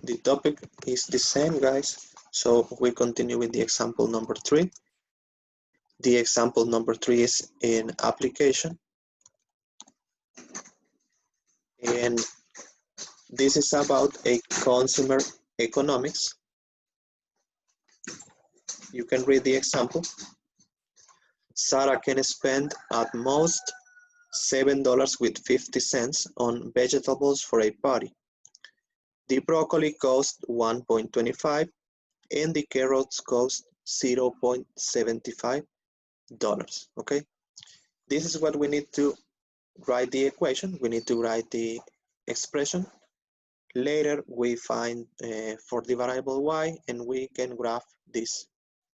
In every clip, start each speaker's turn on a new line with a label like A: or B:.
A: The topic is the same, guys. So we continue with the example number 3. The example number 3 is in application. And this is about a consumer economics. You can read the example. Sarah can spend at most $7.50 on vegetables for a party. The broccoli cost $1.25 and the carrots cost $0.75. Okay, this is what we need to write the equation. We need to write the expression. Later we find for the variable y, and we can graph this.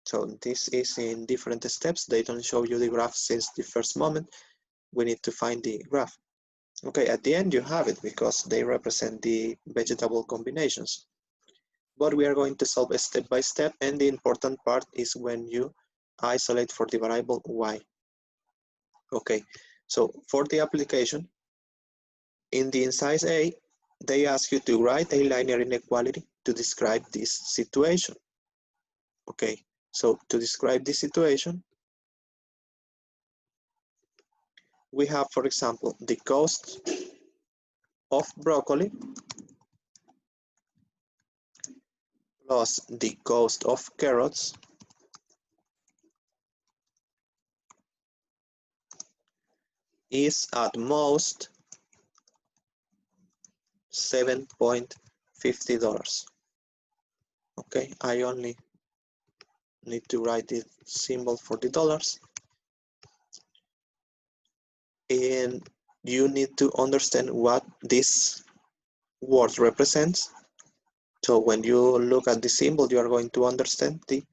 A: So this is in different steps. They don't show you the graph since the first moment. We need to find the graph. Okay, at the end you have it because they represent the vegetable combinations. But we are going to solve step by step, and the important part is when you isolate for the variable y. Okay, so for the application, in the exercise A, they ask you to write a linear inequality to describe this situation. Okay, so to describe this situation, we have, for example, the cost of broccoli plus the cost of carrots is at most $7.50. Okay, I only need to write the symbol for the dollars. And you need to understand what this word represents. So when you look at the symbol, you are going to understand the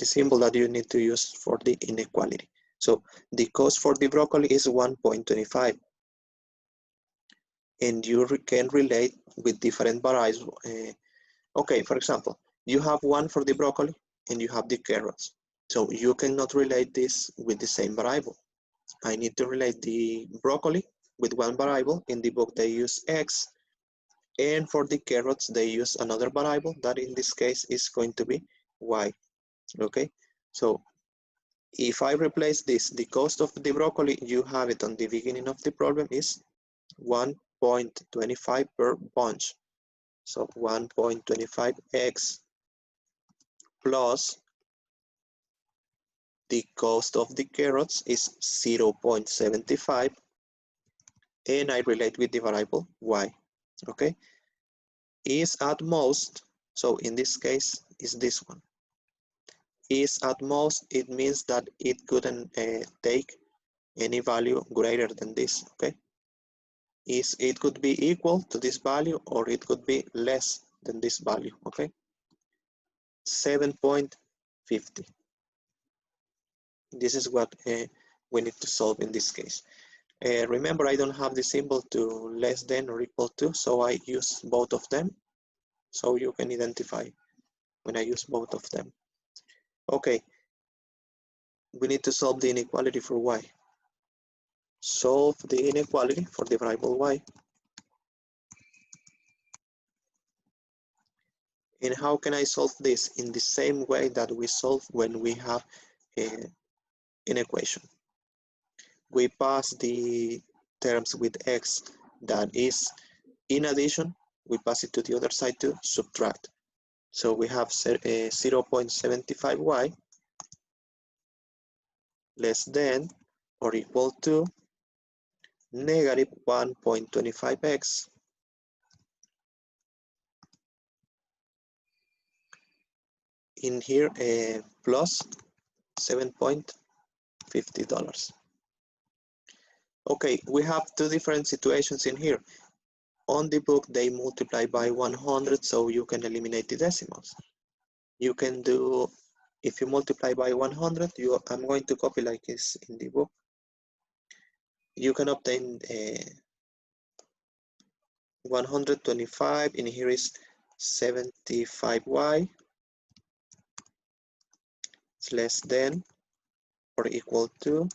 A: symbol that you need to use for the inequality. So the cost for the broccoli is 1.25. And you can relate with different variables. Okay, for example, you have one for the broccoli and you have the carrots. So you cannot relate this with the same variable. I need to relate the broccoli with one variable. In the book they use x, and for the carrots they use another variable that in this case is going to be y. Okay, so if I replace this, the cost of the broccoli, you have it on the beginning of the problem, is 1.25 per bunch. So 1.25x plus the cost of the carrots is 0.75, and I relate with the variable y. Okay, is at most, so in this case is this one. Is at most, it means that it couldn't take any value greater than this. Okay, it could be equal to this value or it could be less than this value. Okay, 7.50. This is what we need to solve in this case. Remember, I don't have the symbol to less than or equal to, so I use both of them. So you can identify when I use both of them. Okay, we need to solve the inequality for y. Solve the inequality for the variable y. And how can I solve this? In the same way that we solve when we have an equation. We pass the terms with x that is in addition, we pass it to the other side to subtract. So we have 0.75y less than or equal to negative 1.25x in here plus $7.50. Okay, we have two different situations in here. On the book, they multiply by 100, so you can eliminate the decimals. You can do, if you multiply by 100, I'm going to copy like this in the book. You can obtain 125, and here is 75y. It's less than or equal to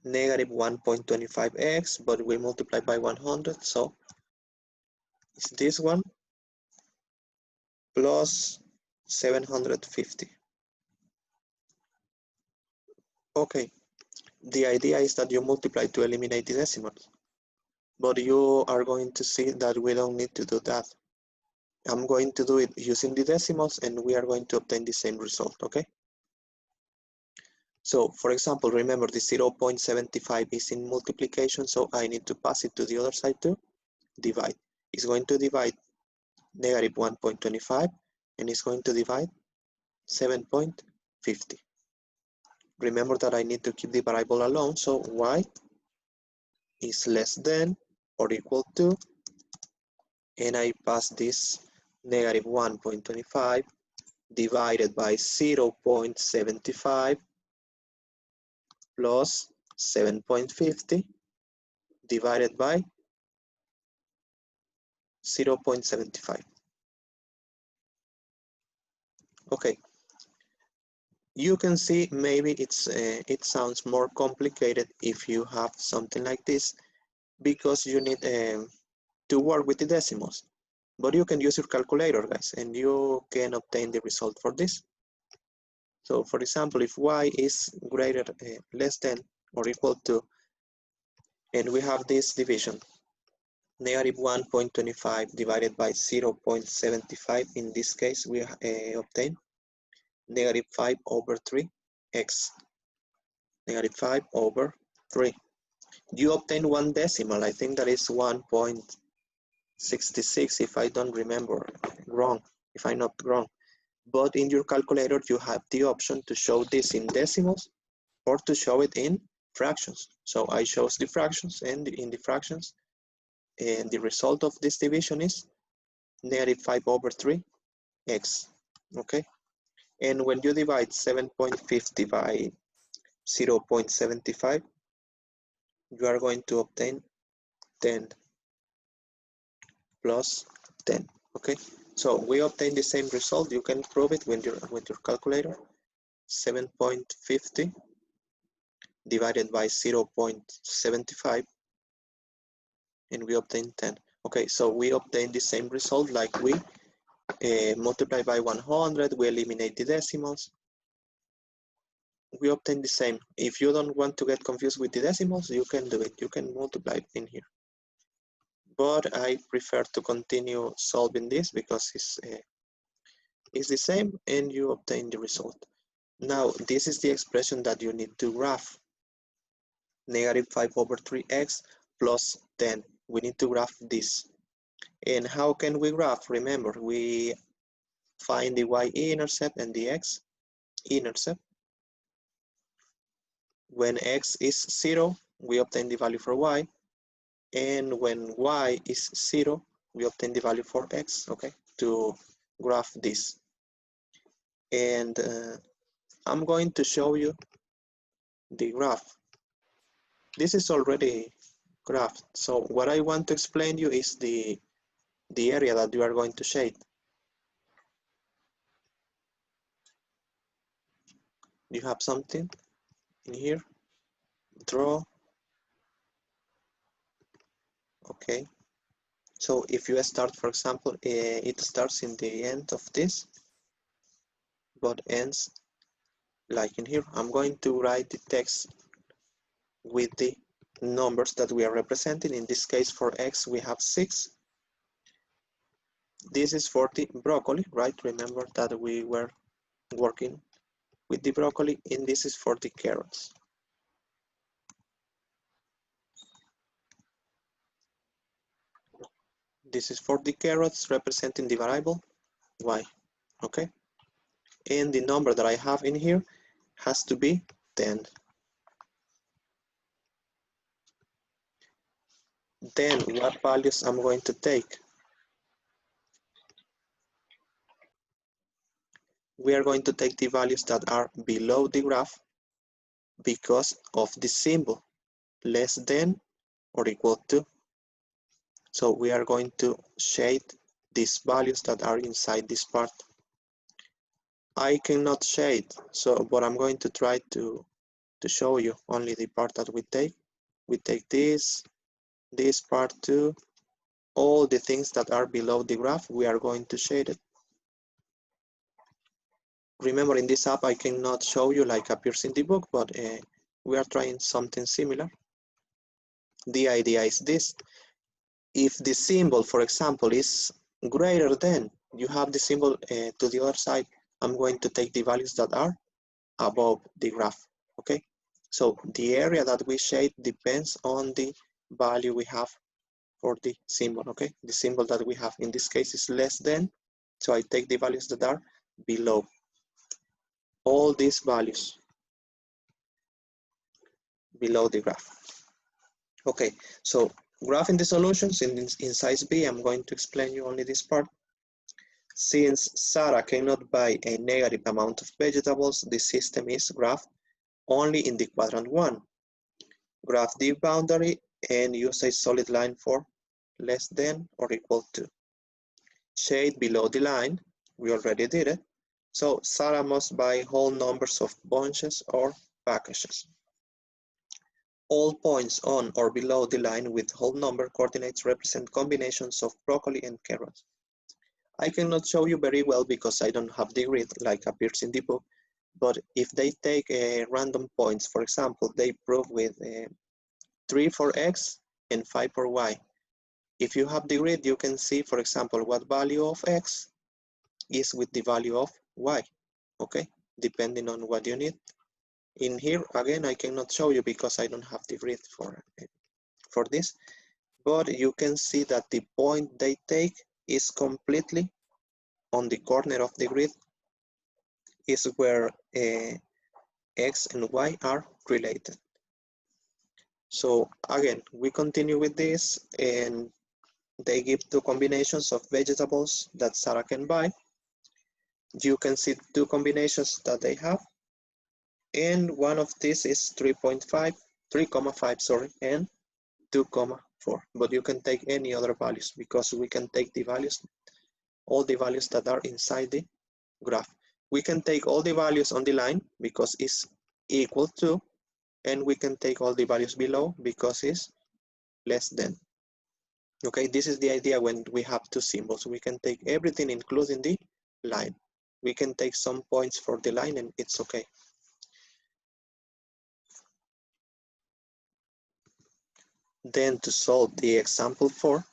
A: negative 1.25x, but we multiply by 100, so is this one plus 750. Okay, the idea is that you multiply to eliminate the decimals, but you are going to see that we don't need to do that. I'm going to do it using the decimals and we are going to obtain the same result, okay? So for example, remember the 0.75 is in multiplication, so I need to pass it to the other side too. Divide. It's going to divide negative 1.25 and it's going to divide 7.50. Remember that I need to keep the variable alone, so y is less than or equal to, and I pass this negative 1.25 divided by 0.75 plus 7.50 divided by 0.75. Okay, you can see maybe it sounds more complicated if you have something like this because you need to work with the decimals. But you can use your calculator, guys, and you can obtain the result for this. So for example, if y is greater, less than or equal to, and we have this division, negative 1.25 divided by 0.75, in this case we obtain negative 5 over 3 x, negative 5 over 3. You obtain one decimal, I think that is 1.66 if I don't remember wrong, if I'm not wrong. But in your calculator, you have the option to show this in decimals or to show it in fractions. So I chose the fractions, and in the fractions, and the result of this division is negative 5 over 3 x, okay? And when you divide 7.50 by 0.75, you are going to obtain 10 plus 10, okay? So we obtain the same result. You can prove it with your calculator. 7.50 divided by 0.75, and we obtain 10. Okay, so we obtain the same result like we multiply by 100, we eliminate the decimals. We obtain the same. If you don't want to get confused with the decimals, you can do it. You can multiply in here. But I prefer to continue solving this because it's the same and you obtain the result. Now, this is the expression that you need to graph. Negative 5 over 3x plus 10. We need to graph this. And how can we graph? Remember, we find the y-intercept and the x-intercept. When x is 0, we obtain the value for y. And when y is 0, we obtain the value for x, okay, to graph this. And I'm going to show you the graph. This is already graphed. So what I want to explain you is the area that you are going to shade. You have something in here, draw. Okay. So if you start, for example, it starts in the end of this, but ends like in here. I'm going to write the text with the numbers that we are representing. In this case, for x, we have 6. This is for the broccoli, right? Remember that we were working with the broccoli, and this is for the carrots. This is for the carrots representing the variable y, okay? And the number that I have in here has to be 10. Then what values I'm going to take? We are going to take the values that are below the graph because of the symbol, less than or equal to. So we are going to shade these values that are inside this part. I cannot shade, but I'm going to try to show you only the part that we take. We take this part too, all the things that are below the graph, we are going to shade it. Remember, in this app, I cannot show you like appears in the book, but we are trying something similar. The idea is this. If the symbol, for example, is greater than, you have the symbol to the other side, I'm going to take the values that are above the graph, okay? So the area that we shade depends on the value we have for the symbol, okay? The symbol that we have in this case is less than, so I take the values that are below. All these values below the graph. Okay, so graphing the solutions in size B, I'm going to explain you only this part. Since Sarah cannot buy a negative amount of vegetables, the system is graphed only in the quadrant 1. Graph the boundary and use a solid line for less than or equal to. Shade below the line, we already did it. So Sarah must buy whole numbers of bunches or packages. All points on or below the line with whole number coordinates represent combinations of broccoli and carrots. I cannot show you very well because I don't have the grid like appears in the book, but if they take random points, for example, they prove with 3 for x and 5 for y. If you have the grid, you can see, for example, what value of x is with the value of y, okay? Depending on what you need. In here, again, I cannot show you because I don't have the grid for this, but you can see that the point they take is completely on the corner of the grid, is where x and y are related. So again, we continue with this, and they give two combinations of vegetables that Sarah can buy. You can see two combinations that they have, and one of these is 3.5, sorry, and 2.4. But you can take any other values because we can take the values, all the values that are inside the graph. We can take all the values on the line because it's equal to, and we can take all the values below because it's less than. Okay, this is the idea when we have two symbols. We can take everything including the line. We can take some points for the line and it's okay. Then to solve the example 4,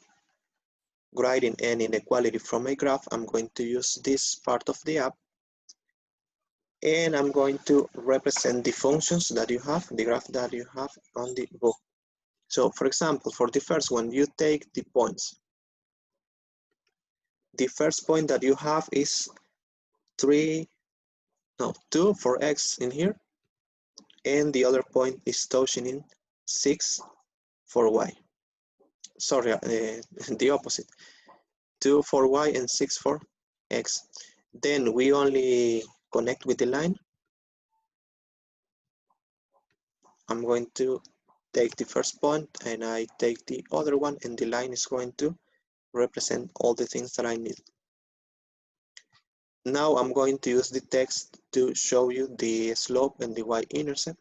A: writing an inequality from a graph, I'm going to use this part of the app. And I'm going to represent the functions that you have, the graph that you have on the book. So for example, for the first one, you take the points. The first point that you have is 2 for x in here. And the other point is touching in 6 for y. Sorry, the opposite. 2 for y and 6 for x. Then we only connect with the line. I'm going to take the first point and I take the other one, and the line is going to represent all the things that I need. Now I'm going to use the text to show you the slope and the y-intercept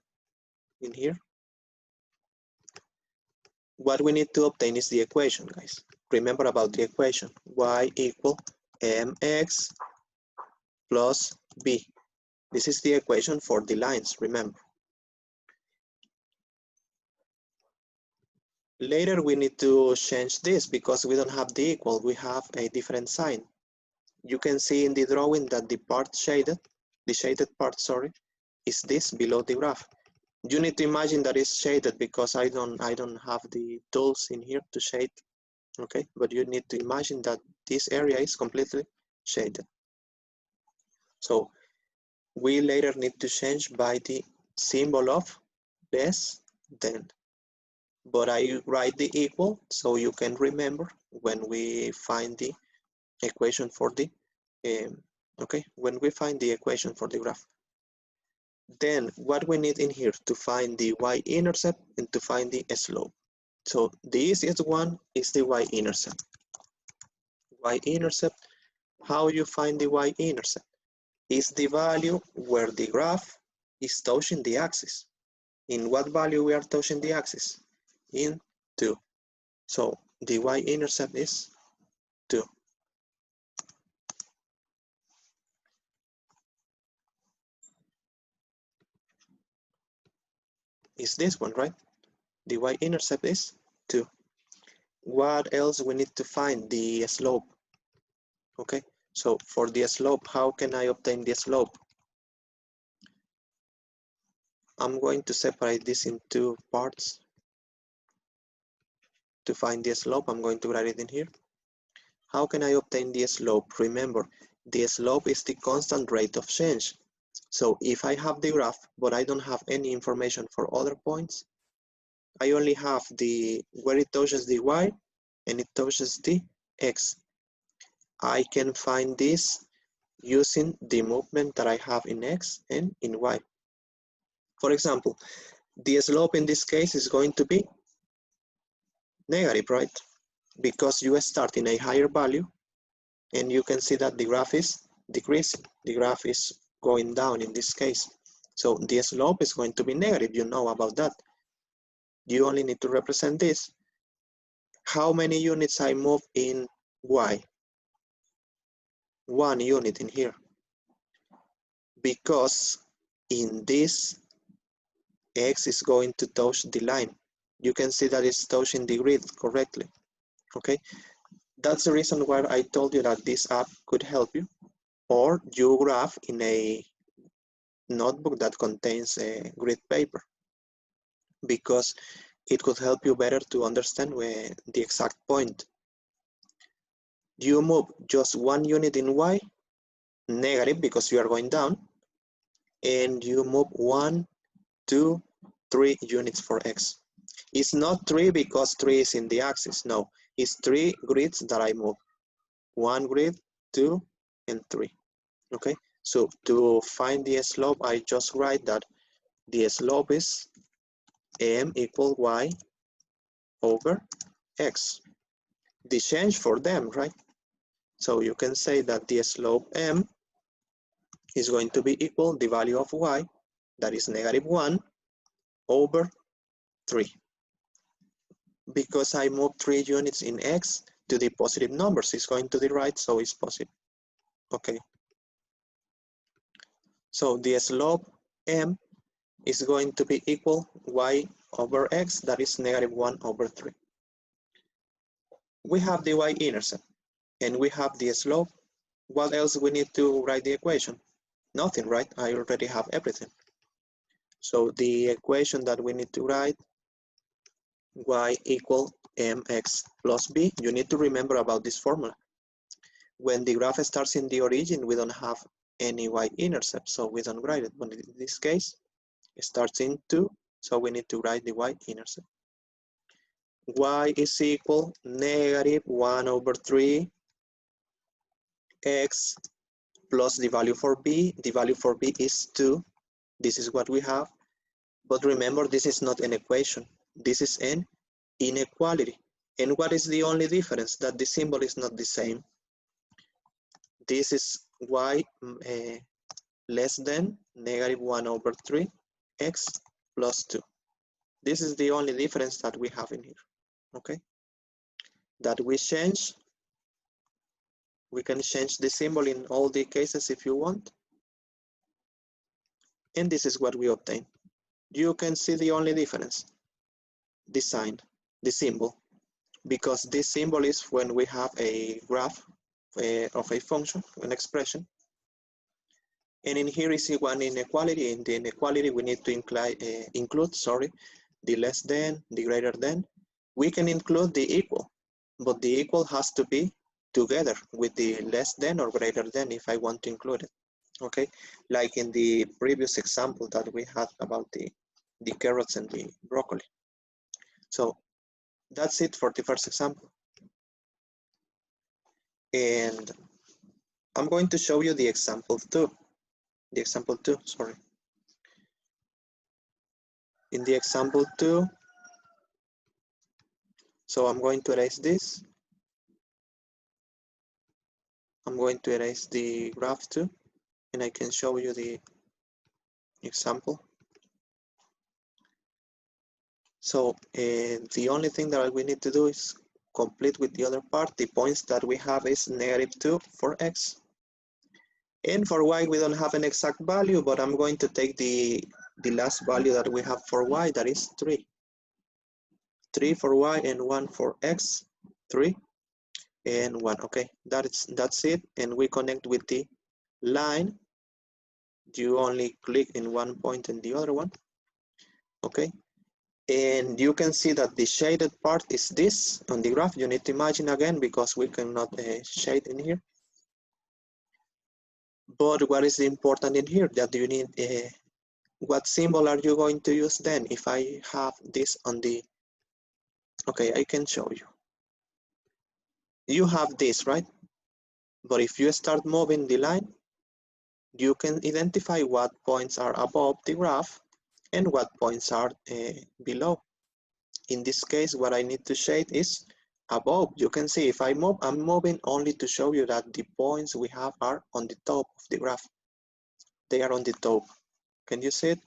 A: in here. What we need to obtain is the equation, guys. Remember about the equation, y equal mx plus b. This is the equation for the lines, remember. Later we need to change this because we don't have the equal, we have a different sign. You can see in the drawing that the part shaded, the shaded part, sorry, is this below the graph. You need to imagine that it's shaded because I don't have the tools in here to shade, okay? But you need to imagine that this area is completely shaded. So we later need to change by the symbol of less than. But I write the equal so you can remember when we find the equation for the, when we find the equation for the graph. Then what we need in here to find the y-intercept and to find the slope. So the easiest one is the y-intercept. Y-intercept, how you find the y-intercept? Is the value where the graph is touching the axis. In what value we are touching the axis? In 2. So the y-intercept is 2. Is this one, right? The y-intercept is 2. What else we need to find? The slope. Okay, so for the slope, how can I obtain the slope? I'm going to separate this in two parts. To find the slope, I'm going to write it in here. How can I obtain the slope? Remember, the slope is the constant rate of change. So if I have the graph, but I don't have any information for other points, I only have the where it touches the y and it touches the x. I can find this using the movement that I have in x and in y. For example, the slope in this case is going to be negative, right? Because you start in a higher value and you can see that the graph is decreasing. The graph is going down in this case. So the slope is going to be negative, you know about that. You only need to represent this. How many units I move in y? 1 unit in here. Because in this, x is going to touch the line. You can see that it's touching the grid correctly. Okay, that's the reason why I told you that this app could help you, or you graph in a notebook that contains a grid paper, because it could help you better to understand where the exact point. You move just 1 unit in y, negative because you are going down, and you move 1, 2, 3 units for x. It's not 3 because 3 is in the axis, no. It's 3 grids that I move. 1 grid, 2, and 3, okay? So to find the slope, I just write that the slope is m equal y over x. The change for them, right? So you can say that the slope m is going to be equal the value of y, that is -1 over 3. Because I move 3 units in x to the positive numbers, it's going to the right, so it's positive. Okay. So the slope m is going to be equal y over x, that is -1 over 3. We have the y-intercept and we have the slope. What else we need to write the equation? Nothing, right? I already have everything. So the equation that we need to write, y equal mx plus b, you need to remember about this formula. When the graph starts in the origin, we don't have any y-intercept, so we don't write it. But in this case, it starts in 2, so we need to write the y-intercept. Y is equal -1 over 3 x plus the value for b. The value for b is 2. This is what we have. But remember, this is not an equation. This is an inequality. And what is the only difference? That the symbol is not the same. This is y less than -1 over 3 x plus 2. This is the only difference that we have in here. Okay? That we change. We can change the symbol in all the cases if you want. And this is what we obtain. You can see the only difference, the sign, the symbol, because this symbol is when we have a graph of a function, an expression. And in here is one inequality. In the inequality, we need to include the less than, the greater than. We can include the equal, but the equal has to be together with the less than or greater than if I want to include it. Okay, like in the previous example that we had about the carrots and the broccoli. So that's it for the first example. And I'm going to show you the example 2. The example 2, sorry. In the example 2, so I'm going to erase this. I'm going to erase the graph too, and I can show you the example. So the only thing that we need to do is complete with the other part. The points that we have is -2 for x. And for y, we don't have an exact value, but I'm going to take the last value that we have for y, that is 3. 3 for y and 1 for x. 3 and 1. Okay, that's it. And we connect with the line. You only click in one point and the other one. Okay, and you can see that the shaded part is this on the graph. You need to imagine again because we cannot shade in here. But what is important in here that you need, what symbol are you going to use then? If I have this on the, okay, I can show you. You have this, right? But if you start moving the line, you can identify what points are above the graph and what points are below. In this case, what I need to shade is above. You can see if I move, I'm moving only to show you that the points we have are on the top of the graph. They are on the top. Can you see it?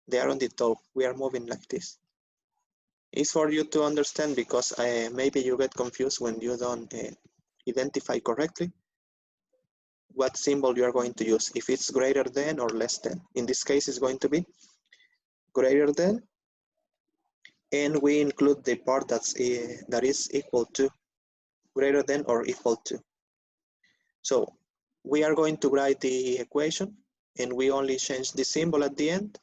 A: They are on the top. We are moving like this. It's for you to understand because maybe you get confused when you don't identify correctly what symbol you are going to use, if it's greater than or less than. In this case, it's going to be greater than, and we include the part that is equal to, greater than or equal to. So we are going to write the equation, and we only change the symbol at the end.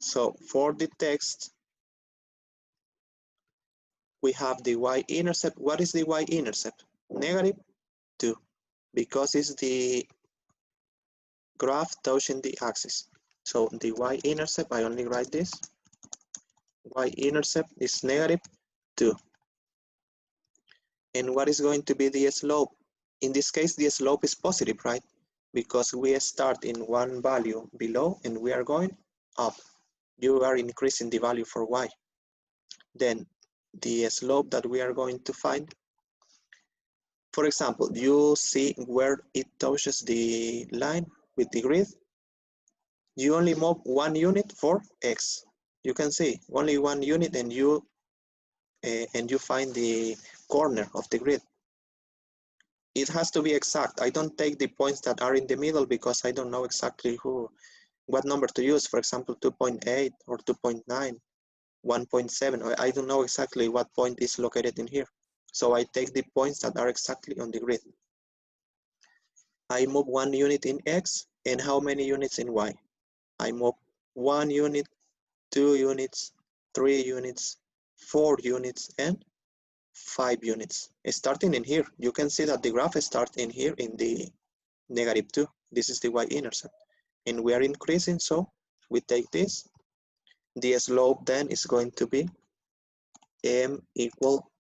A: So for the text, we have the y-intercept. What is the y-intercept? -2, because it's the graph touching the axis. So the y-intercept, I only write this. Y-intercept is -2. And what is going to be the slope? In this case, the slope is positive, right? Because we start in one value below and we are going up. You are increasing the value for y. Then the slope that we are going to find, for example, you see where it touches the line with the grid. You only move 1 unit for x. You can see only 1 unit and you find the corner of the grid. It has to be exact. I don't take the points that are in the middle because I don't know exactly what number to use. For example, 2.8 or 2.9, 1.7. I don't know exactly what point is located in here. So I take the points that are exactly on the grid. I move 1 unit in x, and how many units in y? I move 1 unit, 2 units, 3 units, 4 units, and 5 units. Starting in here, you can see that the graph starts in here in the -2. This is the y-intercept. And we are increasing, so we take this. The slope then is going to be m equal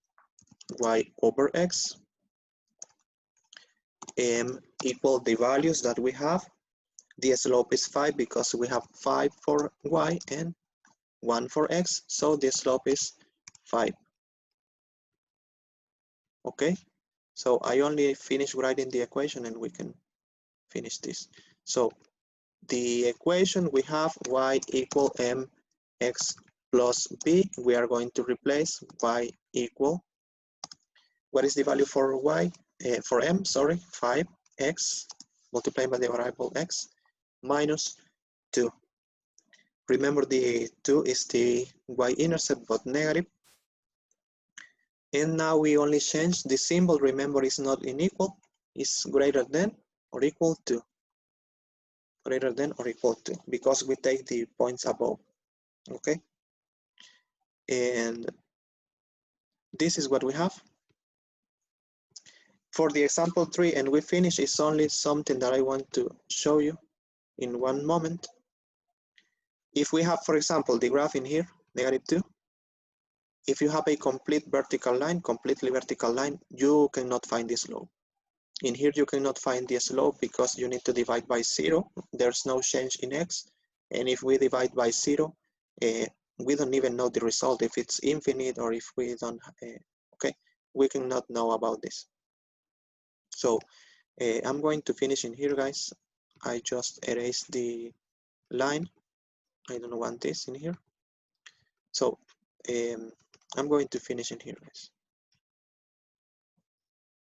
A: y over x. M equal the values that we have. The slope is 5 because we have 5 for y and 1 for x. So the slope is 5. Okay, so I only finished writing the equation and we can finish this. So the equation we have y equal mx plus b. We are going to replace y equal, what is the value for y? For m, sorry, 5x multiplied by the variable x minus 2. Remember the 2 is the y-intercept but negative. And now we only change the symbol. Remember, it's not unequal, it's greater than or equal to. Greater than or equal to, because we take the points above. Okay, and this is what we have. For the example 3, and we finish, is only something that I want to show you in one moment. If we have, for example, the graph in here, -2, if you have a complete vertical line, completely vertical line, you cannot find the slope. In here, you cannot find the slope because you need to divide by 0. There's no change in x. And if we divide by 0, we don't even know the result, if it's infinite or if we don't, okay, we cannot know about this. So I'm going to finish in here, guys. I just erased the line. I don't want this in here. So I'm going to finish in here, guys.